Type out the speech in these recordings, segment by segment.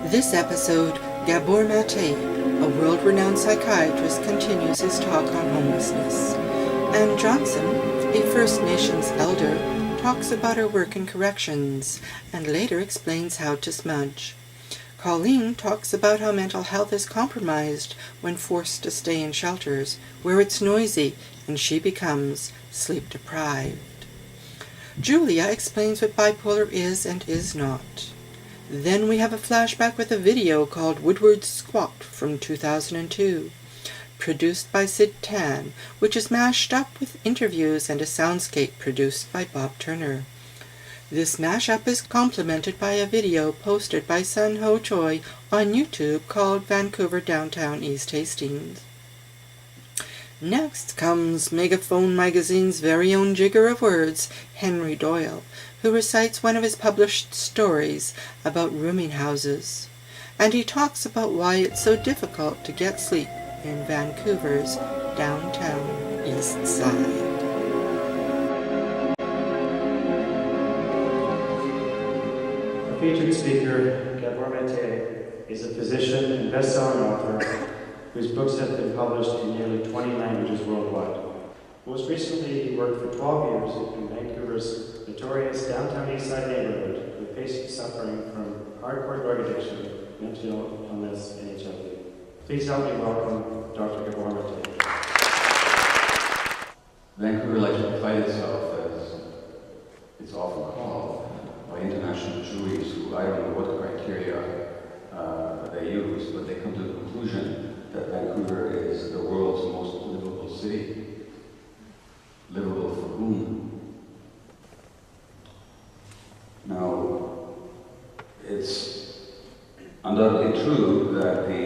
This episode, Gabor Mate, a world-renowned psychiatrist, continues his talk on homelessness. Anne Johnson, a First Nations elder, talks about her work in corrections and later explains how to smudge. Pauline talks about how mental health is compromised when forced to stay in shelters where it's noisy and she becomes sleep deprived. Julia explains what bipolar is and is not. Then we have a flashback with a video called Woodward's Squat from 2002, produced by Sid Tan, which is mashed up with interviews and a soundscape produced by Bob Turner. This mashup is complemented by a video posted by Sunho Choi on YouTube called Vancouver Downtown East Hastings. Next comes Megaphone magazine's very own jigger of words, Henry Doyle, who recites one of his published stories about rooming houses. And he talks about why it's so difficult to get sleep in Vancouver's downtown east side. Our featured speaker, Gabor Mate, is a physician and best-selling author whose books have been published in nearly 20 languages worldwide. Most recently, he worked for 12 years in Vancouver's notorious downtown east side neighborhood with patients suffering from hardcore drug addiction, mental illness, and HIV. Please help me welcome Dr. Gabor Mate. Vancouver likes to fight itself, as it's often called, by international juries who, I don't know what criteria they use, but they come to the conclusion that Vancouver is the world's most livable city. Livable for whom? Now, it's undoubtedly true that the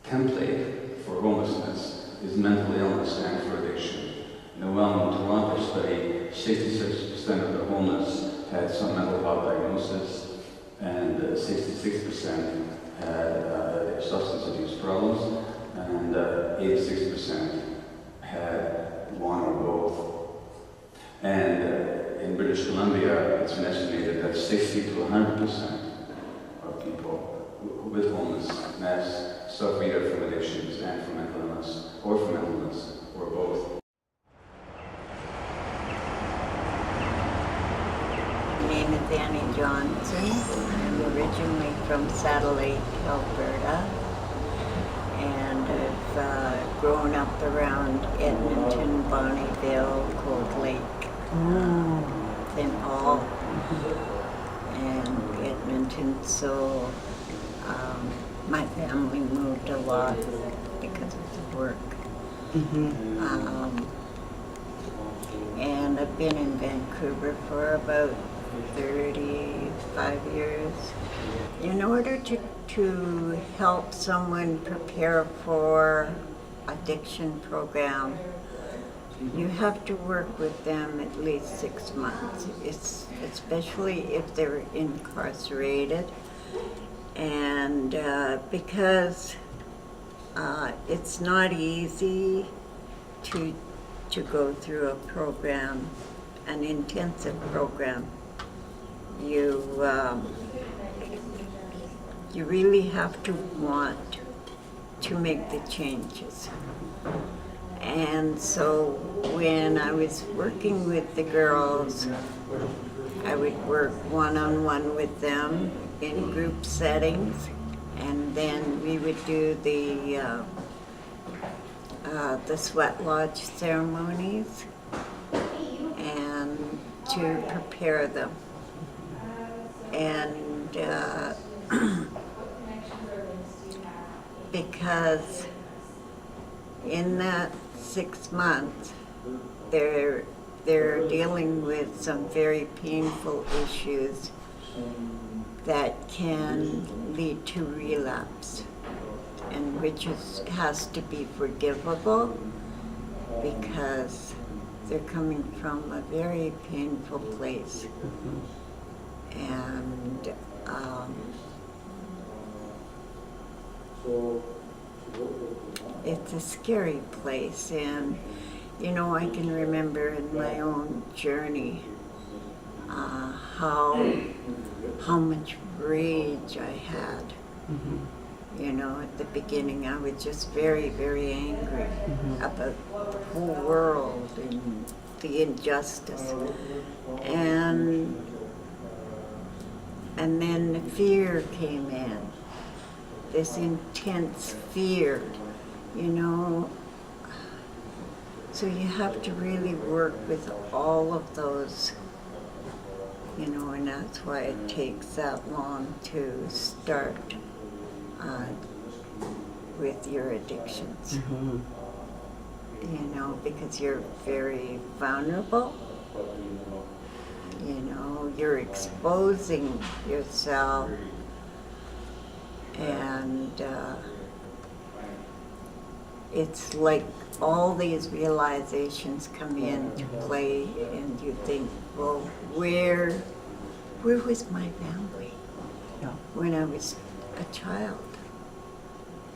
template for homelessness is mental illness and for addiction. In a well-known Toronto study, 66% of the homeless had some mental health diagnosis, and 66% had substance abuse problems, and 86% had one or both. And in British Columbia, it's been estimated that 60 to 100% of people with homelessness suffer either from addictions and from mental illness, or from mental illness, or both. My name is Annie Johnson. I'm originally from Satellite, Alberta, and I've grown up around Edmonton, Bonnyville, Cold Lake, St. Paul, and Edmonton. So my family moved a lot because of the work. And I've been in Vancouver for about 35 years. In order to help someone prepare for addiction program, you have to work with them at least 6 months. It's especially if they're incarcerated, and because it's not easy to go through a program, an intensive program. You really have to want to make the changes. And so when I was working with the girls, I would work one-on-one with them in group settings, and then we would do the sweat lodge ceremonies and to prepare them. And because in that 6 months, they're dealing with some very painful issues that can lead to relapse, and which has to be forgivable because they're coming from a very painful place. And it's a scary place, and I can remember in my own journey how much rage I had. You know, at the beginning I was just very, very angry about the whole world and the injustice. And then the fear came in, this intense fear, you know. So you have to really work with all of those, you know, and that's why it takes that long to start with your addictions. You know, because you're very vulnerable. You know, you're exposing yourself, and it's like all these realizations come into play, and you think, well, where was my family when I was a child?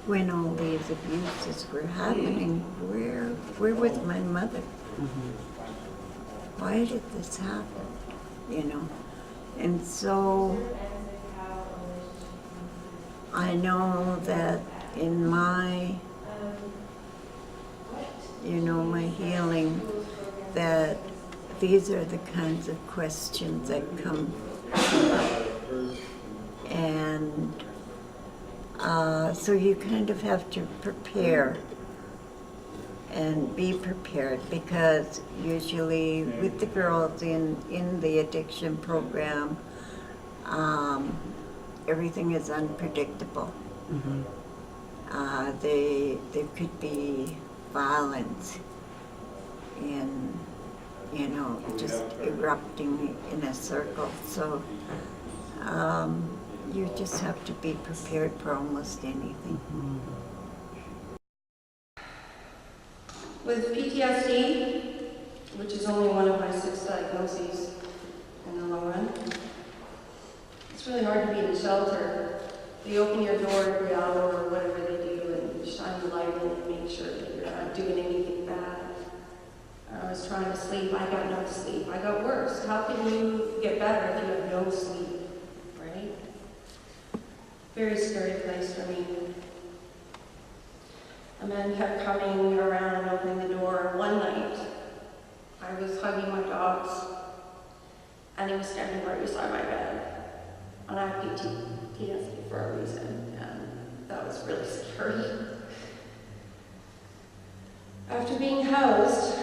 When all these abuses were happening, where was my mother? Why did this happen? You know? And so I know that in my, you know, my healing, that these are the kinds of questions that come up. And so you kind of have to prepare and be prepared, because usually with the girls in the addiction program, everything is unpredictable. There could be violence in, you know, just erupting in a circle. So you just have to be prepared for almost anything. With PTSD, which is only one of my 6 diagnoses in the long run, it's really hard to be in a shelter. They open your door every hour or whatever they do and shine the light in and make sure that you're not doing anything bad. I was trying to sleep, I got no sleep. I got worse. How can you get better if you have no sleep, right? Very scary place for me. A man kept coming around and opening the door. One night, I was hugging my dogs, and he was standing right beside my bed. And I have PTSD for a reason, and that was really scary. After being housed,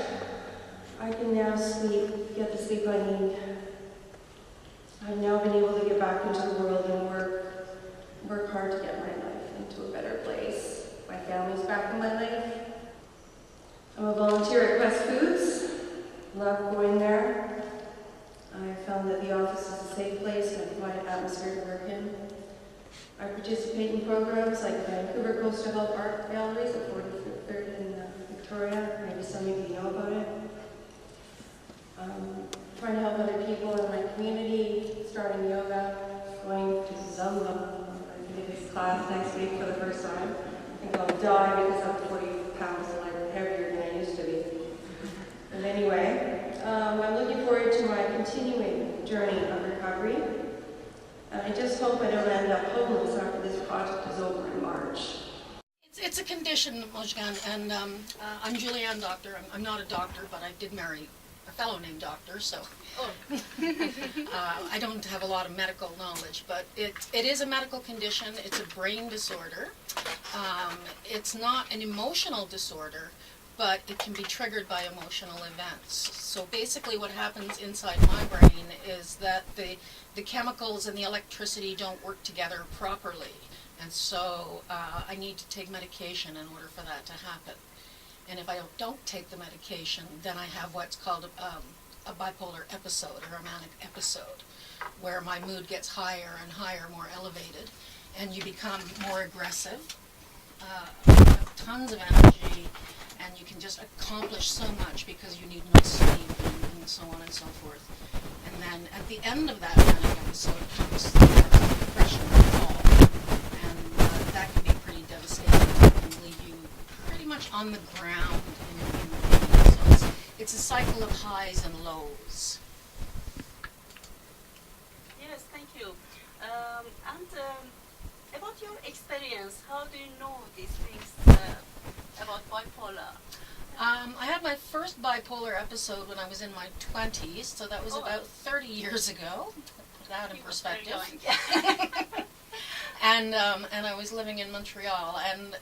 I can now sleep, get the sleep I need. I've now been able to get back into the world and work hard to get my life into a better place. My family's back in my life. I'm a volunteer at Quest Foods. Love going there. I found that the office is a safe place and a quiet atmosphere to work in. I participate in programs like Vancouver Coastal Health Art Galleries at 43rd in Victoria. Maybe some of you know about it. Trying to help other people in my community, starting yoga, going to Zumba. I did this class next week for the first time. I think I'll die because I'm 40 pounds heavier than I used to be. But anyway, I'm looking forward to my continuing journey of recovery. And I just hope I don't end up homeless after this project is over in March. It's a condition, Mojgan, and I'm Julianne Doctor. I'm not a doctor, but I did marry a fellow named Doctor, so I don't have a lot of medical knowledge, but it is a medical condition. It's a brain disorder. It's not an emotional disorder, but it can be triggered by emotional events. So basically what happens inside my brain is that the chemicals and the electricity don't work together properly, and so I need to take medication in order for that to happen. And if I don't take the medication, then I have what's called a bipolar episode or a manic episode, where my mood gets higher and higher, more elevated, and you become more aggressive, have tons of energy, and you can just accomplish so much because you need no sleep and so on and so forth. And then at the end of that manic episode comes depression and fall, and that can be pretty devastating. It can leave you pretty much on the ground so it's a cycle of highs and lows. About your experience, how do you know these things about bipolar? I had my first bipolar episode when I was in my 20s, so that was about 30 years ago. Put that in perspective. And I was living in Montreal, and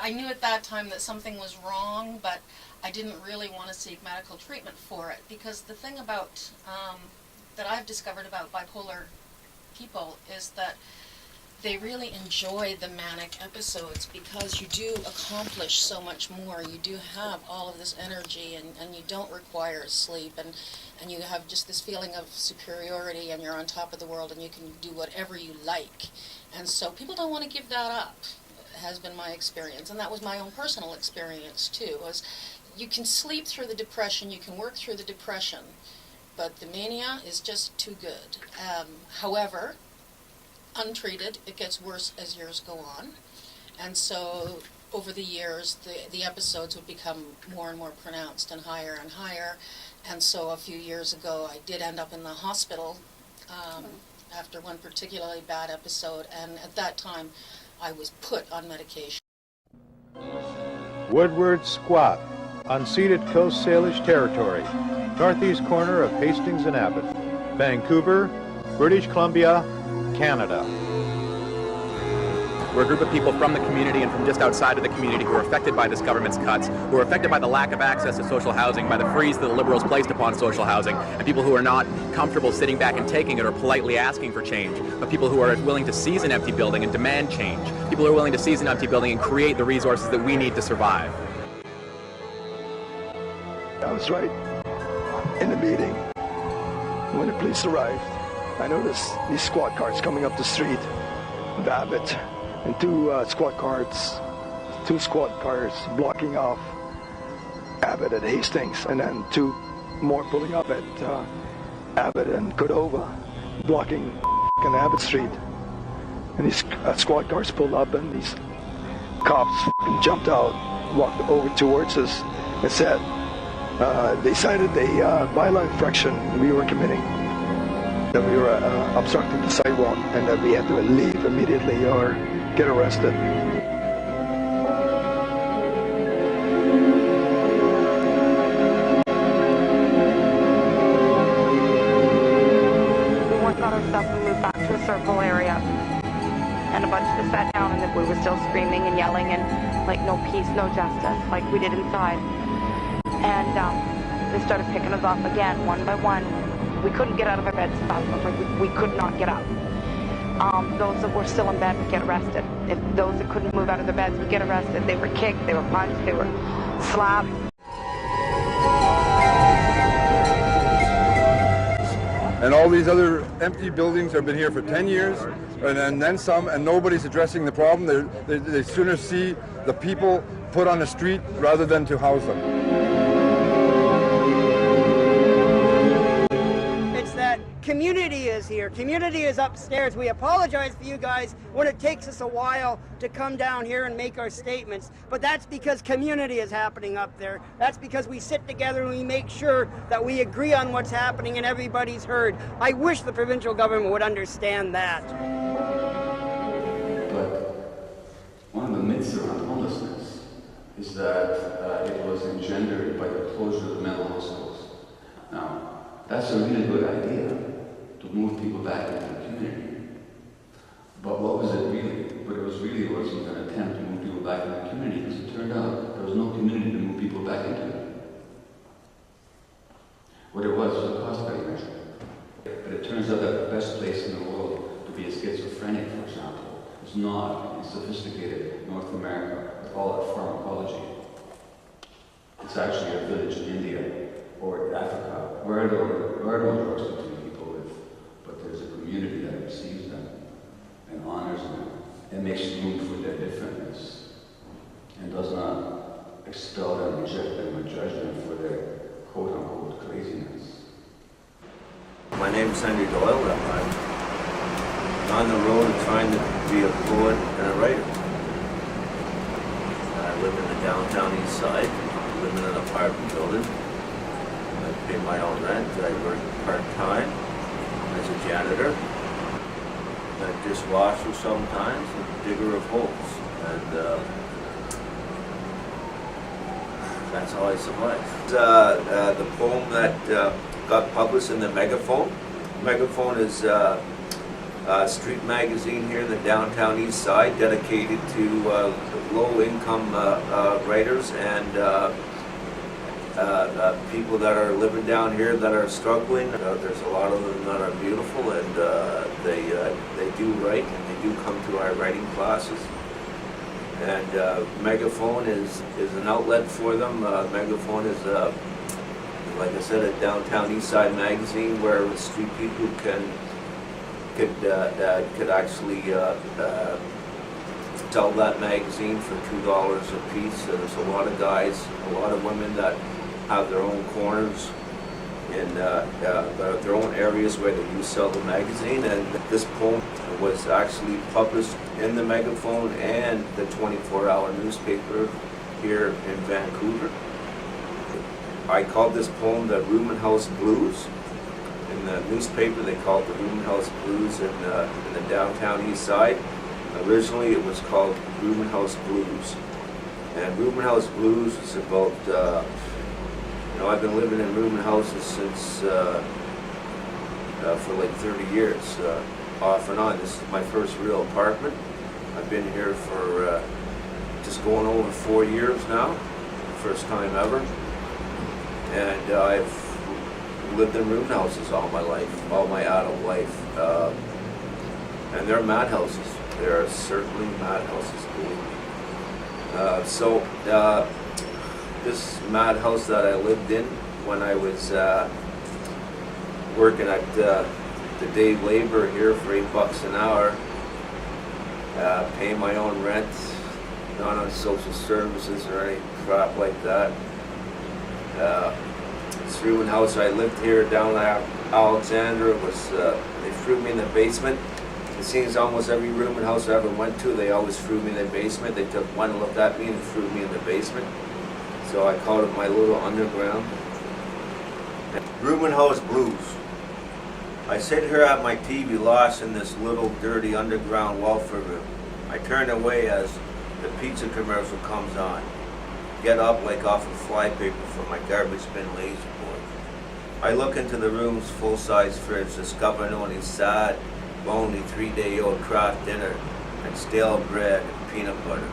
I knew at that time that something was wrong, but I didn't really want to seek medical treatment for it, because the thing about that I've discovered about bipolar people is that they really enjoy the manic episodes because you do accomplish so much more. You do have all of this energy, and you don't require sleep, and you have just this feeling of superiority, and you're on top of the world, and you can do whatever you like. And so people don't want to give that up, has been my experience. And that was my own personal experience too, was you can sleep through the depression, you can work through the depression, but the mania is just too good. However, untreated, it gets worse as years go on. And so over the years, the episodes would become more and more pronounced and higher. And so a few years ago, I did end up in the hospital after one particularly bad episode. And at that time, I was put on medication. Woodward Squat, unceded Coast Salish territory, northeast corner of Hastings and Abbott, Vancouver, British Columbia, Canada. We're a group of people from the community and from just outside of the community who are affected by this government's cuts, who are affected by the lack of access to social housing, by the freeze that the Liberals placed upon social housing, and people who are not comfortable sitting back and taking it or politely asking for change, but people who are willing to seize an empty building and demand change, people who are willing to seize an empty building and create the resources that we need to survive. I was right in the meeting when the police arrived. I noticed these squad cars coming up the street with Abbott, and two squad cars blocking off Abbott at Hastings, and then two more pulling up at Abbott and Cordova, blocking Abbott Street. And these squad cars pulled up, and these cops jumped out, walked over towards us, and said they cited a bylaw infraction we were committing, that we were obstructing the sidewalk, and that we had to leave immediately or get arrested. We once got our stuff and moved back to a circle area, and a bunch of us sat down, and we were still screaming and yelling and like no peace, no justice, like we did inside. And they started picking us off again, one by one. We couldn't get out of our beds fast enough, like we could not get up. Those that were still in bed would get arrested. If those that couldn't move out of their beds would get arrested, they were kicked, they were punched, they were slapped. And all these other empty buildings have been here for 10 years, and then some, and nobody's addressing the problem. They sooner see the people put on the street rather than to house them. Community is here. Community is upstairs. We apologize for you guys when it takes us a while to come down here and make our statements, but that's because community is happening up there. That's because we sit together and we make sure that we agree on what's happening and everybody's heard. I wish the provincial government would understand that. But one of the myths around homelessness is that it was engendered by the closure of the mental hospitals. Now, that's a really good idea, to move people back into the community. But what was it really? What it was really wasn't an attempt to move people back into the community, because it turned out there was no community to move people back into. What it was a cost-cutting measure. But it turns out that the best place in the world to be a schizophrenic, for example, is not in sophisticated North America with all that pharmacology. It's actually a village in India or Africa, where there are no drugs to treat people with, but there's a community that receives them and honors them and makes room for their differentness and does not expel them, reject them, or judge them for their quote-unquote craziness. My name is Henry Doyle. I'm on the road trying to be a poet and a writer. I live in the downtown east side. I live in an apartment building. I pay my own rent. I work part-time as a janitor. a dishwasher sometimes, a digger of holes, and that's how I survived. The poem that got published in the Megaphone. Megaphone is a street magazine here in the downtown east side, dedicated to low-income writers and people that are living down here that are struggling. There's a lot of them that are beautiful, and they do write, and they do come to our writing classes. And Megaphone is an outlet for them. Megaphone is, like I said, a downtown east side magazine where street people could actually sell that magazine for $2 a piece. There's a lot of guys, a lot of women that have their own corners in their own areas where they do sell the magazine. And this poem was actually published in the Megaphone and the 24-hour newspaper here in Vancouver. I called this poem the Room and House Blues. In the newspaper, they called it the Room and House Blues in the downtown east side. Originally, it was called Room and House Blues. And Room and House Blues is about, I've been living in room and houses since, for like 30 years, off and on. This is my first real apartment. I've been here for just going over 4 years now, first time ever. And I've lived in room houses all my life, all my adult life. And they're madhouses. They are certainly madhouses, believe me. This madhouse that I lived in when I was working at the day labor here for $8 an hour, paying my own rent, not on social services or any crap like that. This room and house I lived here down at Alexandra was, they threw me in the basement. It seems almost every room and house I ever went to, they always threw me in the basement. They took one look at me and threw me in the basement. So I called it my little underground. Room and House Blues. I sit here at my TV lost in this little dirty underground welfare room. I turn away as the pizza commercial comes on. Get up like off of flypaper from my garbage bin lazy boy. I look into the room's full-size fridge, discovering only sad, lonely 3-day-old craft dinner and stale bread and peanut butter.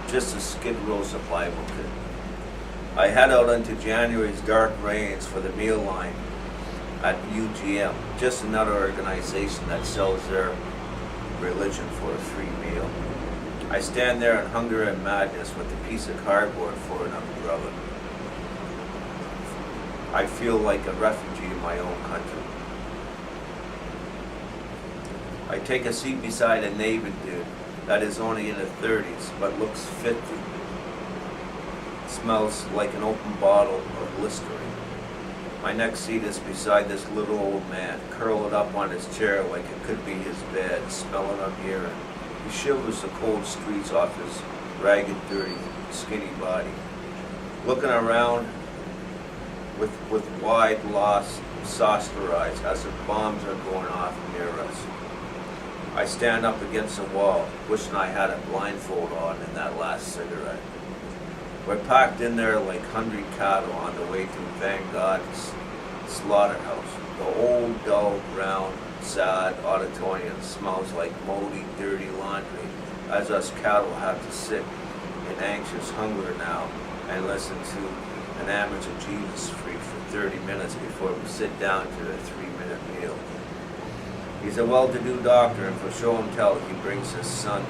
Just a Skid Row survival kit. I head out into January's dark rains for the meal line at UGM, just another organization that sells their religion for a free meal. I stand there in hunger and madness with a piece of cardboard for an umbrella. I feel like a refugee in my own country. I take a seat beside a neighbor dude that is only in his 30s but looks 50. Smells like an open bottle of Listerine. My next seat is beside this little old man, curled up on his chair like it could be his bed, smelling of urine. He shivers the cold streets off his ragged, dirty, skinny body. Looking around with wide, lost, saucer eyes as if bombs are going off near us. I stand up against the wall, wishing I had a blindfold on in that last cigarette. We're packed in there like hungry cattle on the way to Van Gogh's slaughterhouse. The old, dull, brown, sad auditorium smells like moldy, dirty laundry, as us cattle have to sit in anxious hunger now and listen to an amateur Jesus freak for 30 minutes before we sit down to the 3-minute meal. He's a well-to-do doctor, and for show and tell, he brings his son.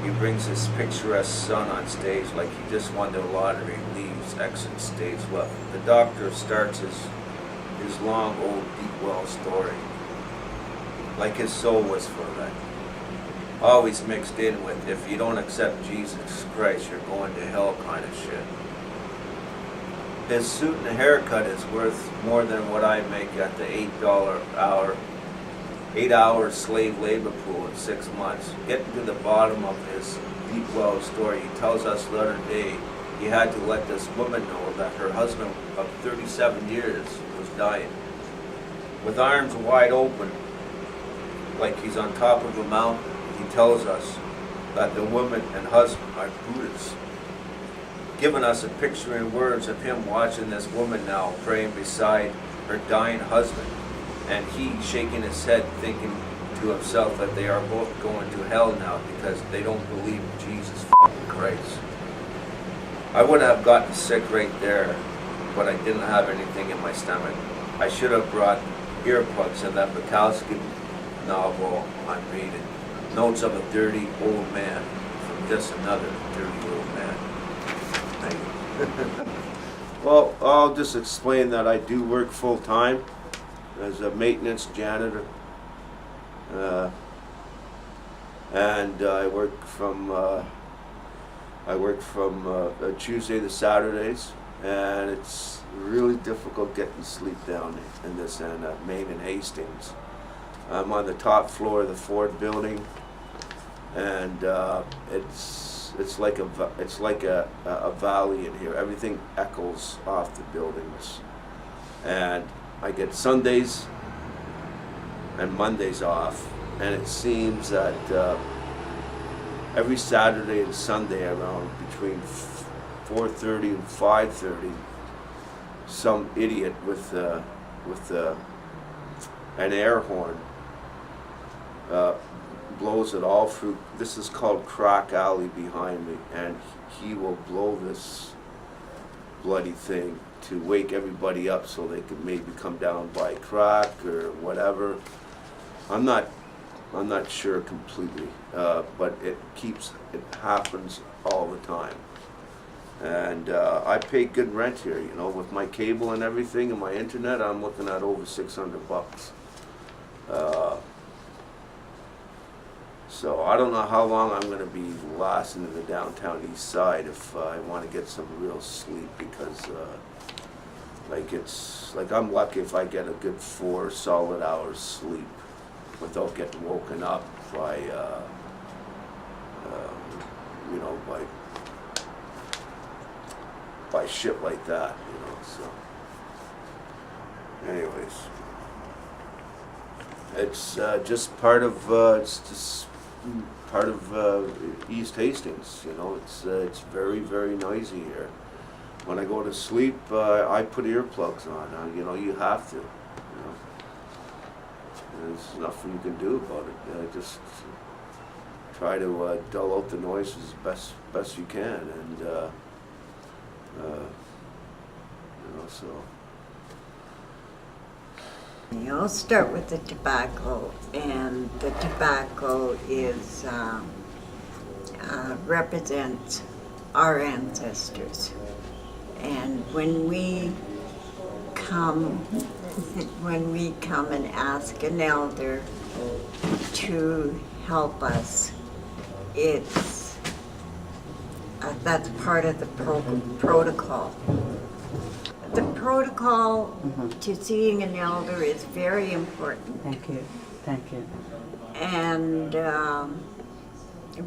He brings his picturesque son on stage like he just won the lottery, leaves exit stage left. The doctor starts his long, old, deep well story, like his soul was for that. Always mixed in with, if you don't accept Jesus Christ, you're going to hell kind of shit. His suit and haircut is worth more than what I make at the $8-hour slave labor pool in 6 months. Getting to the bottom of his deep well story, he tells us the other day he had to let this woman know that her husband of 37 years was dying. With arms wide open, like he's on top of a mountain. He tells us that the woman and husband are Buddhas, giving us a picture in words of him watching this woman now praying beside her dying husband, and he shaking his head thinking to himself that they are both going to hell now because they don't believe in Jesus fucking Christ. I would have gotten sick right there, but I didn't have anything in my stomach. I should have brought earplugs and that Bukowski novel I'm reading, Notes of a Dirty Old Man, from just another dirty old man. Thank you. Well, I'll just explain that I do work full-time as a maintenance janitor. And I work from Tuesday to Saturdays, and it's really difficult getting sleep down in this and Main and Hastings. I'm on the top floor of the Ford building, and it's like a valley in here. Everything echoes off the buildings, and I get Sundays and Mondays off, and it seems that every Saturday and Sunday around between 4:30 and 5:30, some idiot with an air horn blows it all through. This is called Crack Alley behind me, and he will blow this bloody thing to wake everybody up so they could maybe come down by crack or whatever. I'm not sure completely, but it happens all the time. And I pay good rent here, you know, with my cable and everything and my internet. I'm looking at over $600. So I don't know how long I'm going to be lasting in the downtown east side if I want to get some real sleep, because like I'm lucky if I get a good 4 solid hours sleep without getting woken up by by shit like that, you know. So anyways, it's just part of East Hastings, you know. It's very, very noisy here. When I go to sleep, I put earplugs on. You know, you have to. You know, there's nothing you can do about it. Just try to dull out the noises best you can, and you know, so. I'll start with the tobacco, and the tobacco is represents our ancestors. And when we come and ask an elder to help us, it's that's part of the protocol. The protocol to seeing an elder is very important. Thank you. Thank you. And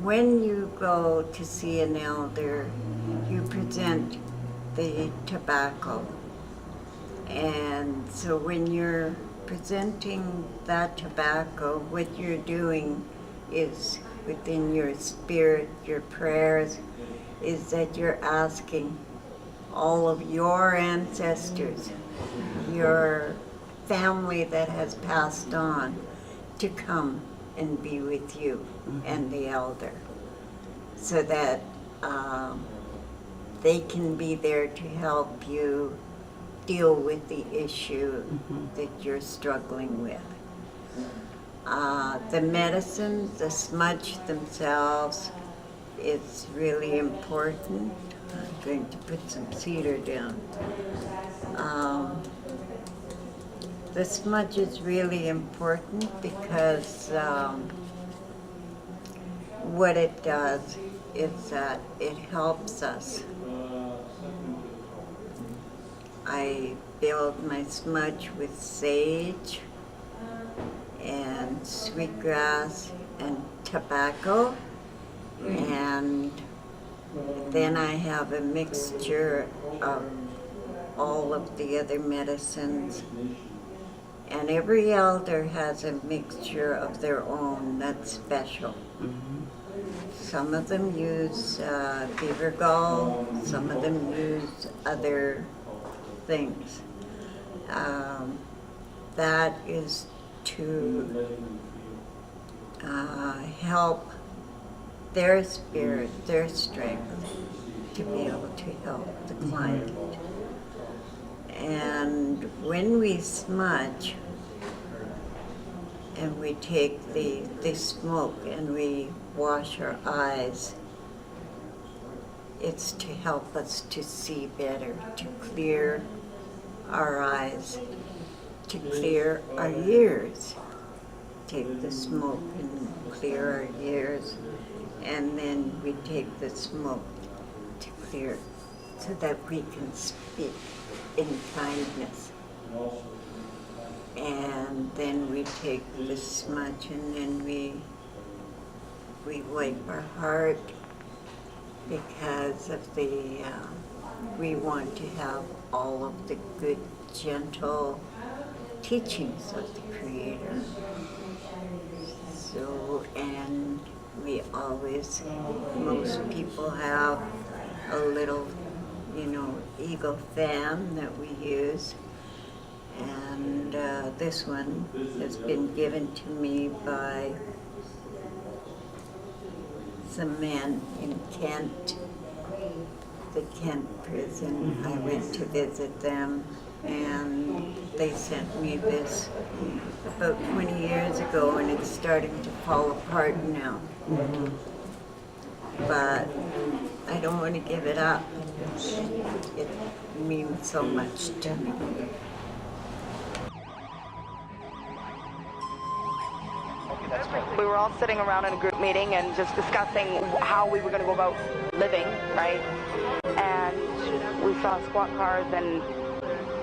when you go to see an elder, you present the tobacco. And so when you're presenting that tobacco, what you're doing is within your spirit, your prayers, is that you're asking all of your ancestors, your family that has passed on, to come and be with you and the elder, so that they can be there to help you deal with the issue that you're struggling with. The medicine, the smudge themselves, it's really important. I'm going to put some cedar down. The smudge is really important because what it does is that it helps us. I build my smudge with sage and sweetgrass and tobacco, and then I have a mixture of all of the other medicines, And every elder has a mixture of their own that's special. Some of them use beaver gall, some of them use other things. That is to help their spirit, their strength, to be able to help the client. And when we smudge, and we take the smoke and we wash our eyes, it's to help us to see better, to clear our eyes, to clear our ears. Take the smoke and clear our ears, and then we take the smoke to clear so that we can speak in kindness. And then we take the smudge and then we wipe our heart, because of the, we want to have all of the good, gentle teachings of the Creator. So, and we always, most people have a little, eagle fan that we use. And this one has been given to me by some men in Kent, the Kent prison. I went to visit them, and they sent me this about 20 years ago, and it's starting to fall apart now. But I don't want to give it up. It means so much to me. We were all sitting around in a group meeting and just discussing how we were going to go about living, right? And we saw squat cars and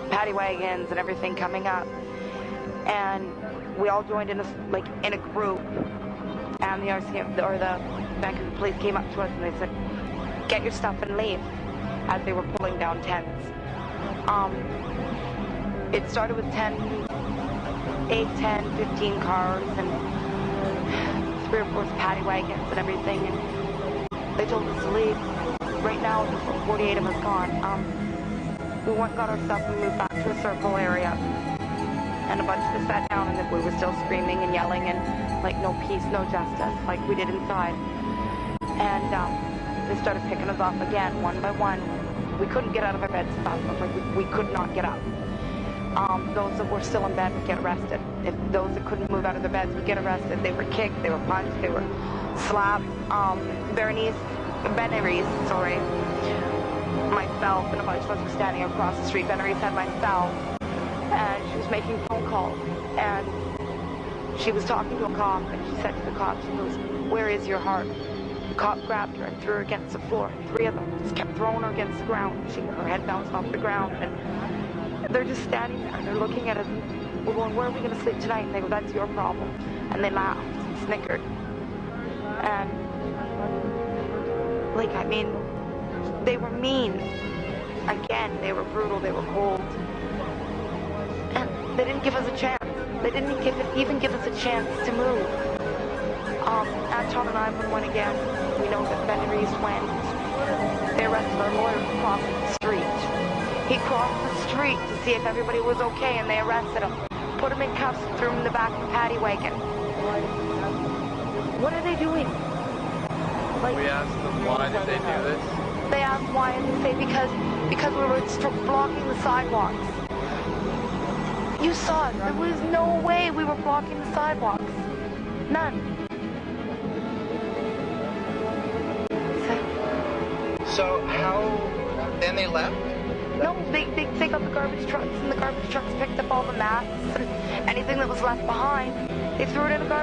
paddy wagons and everything coming up. And we all joined in a group. And the RCM, or the Vancouver police, came up to us and they said, "Get your stuff and leave," as they were pulling down tents. It started with 8, 10, 15 cars and 3 or 4 paddy wagons and everything, and they told us to leave. Right now, there's 48 of us gone. We went and got our stuff and moved back to a circle area, and a bunch of us sat down, and we were still screaming and yelling and no peace, no justice, like we did inside. And they started picking us off again, one by one. We couldn't get out of our beds fast enough, we could not get up. Those that were still in bed would get arrested. If those that couldn't move out of their beds would get arrested, they were kicked, they were punched, they were slapped. Myself and a bunch of us were standing across the street. Bernice had myself, and she was making phone calls, and she was talking to a cop, and she said to the cop, she goes, "Where is your heart?" The cop grabbed her and threw her against the floor. 3 of them just kept throwing her against the ground. Her head bounced off the ground, and they're just standing there, and they're looking at us, and we're going, "Where are we going to sleep tonight?" And they go, "That's your problem." And they laughed and snickered. And, they were mean. Again, they were brutal, they were cold. And they didn't give us a chance. They didn't even give us a chance to move. Anton and I went again. We know that Bernice went. They arrested our lawyer for crossing the street. He crossed the street to see if everybody was okay, and they arrested him. Put him in cuffs and threw him in the back of the paddy wagon. What are they doing? We asked them why did they do this? They asked why, and they say because we were blocking the sidewalks. You saw it. There was no way we were blocking the sidewalks. None. So how? Then they left? No, they got the garbage trucks, and the garbage trucks picked up all the mats and anything that was left behind. They threw it in the garbage.